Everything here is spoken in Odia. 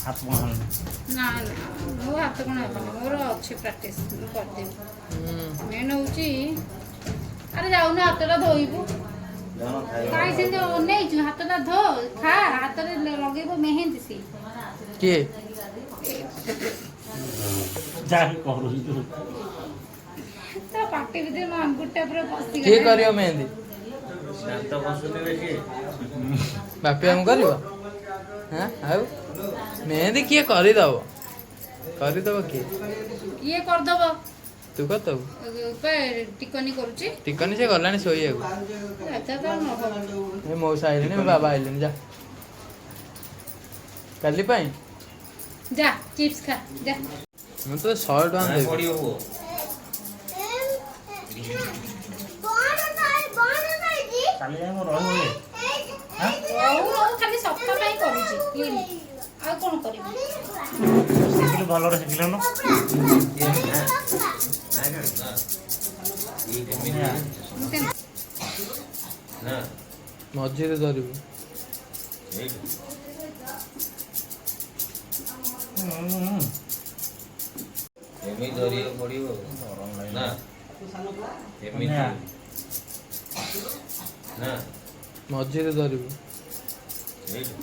ହାତ କ'ଣ ନା ନା ମୋ ହାତ କ'ଣ ହେବନି, ମୋର ଅଛି ପ୍ରାକ୍ଟିସ୍, ମୁଁ କରିଦେବି। ମେନ୍ ହେଉଛି ଆରେ ଯାଉନୁ ହାତଟା ଧୋଇବୁ, କାହିଁ ସେମିତି ଅନେଇଛୁ? ହାତଟା ଧୋ, ଖା, ହାତରେ ଲଗେଇବ ମେହେନ୍ଦି। ସିଏ କିଏ ଯାହା କରୁଛୁ ତା ପାଟି ଭିତରେ ମୋ ଆଙ୍ଗୁଠିଟା ପୁରା କିଏ ପଶିଗଲା। କରିବ ମେହେନ୍ଦି? ବାପି ଆମକୁ କରିବ? ହଁ ଆଉ ମେହେନ୍ଦି କିଏ କରିଦବ? କରିଦବ କିଏ? କିଏ କରିଦବ? ତୁ କରିଦବୁ? ଟିକନି କରୁଛି। ଟିକନି ସେ ଗଲାଣି ଶୋଇବାକୁ। ଏ ମଉସା ଆଇଲେଣି, ମୋ ବାବା ଆଇଲେଣି। ଯା କାଲି ପାଇଁ ଯା ଚିପ୍ସ ଖା ଯା। ମୁଁ ତ 100 ଟଙ୍କା ଦେବି। କାଲି ଯାଇ ମୁଁ ରହିବ ଖାଲି ସଫା ପାଇଁ କରୁଛି, ଆଉ କ'ଣ କରିବି? ଶିଖିଲୁ, ଭଲରେ ଶିଖିଲୁ ନା। ମଝିରେ ଧରିବୁ। ଏମିତି ଧରିବାକୁ ପଡ଼ିବ ନା, ଏମିତି ନା, ମଝିରେ ଧରିବୁ। ଏଇଠୁ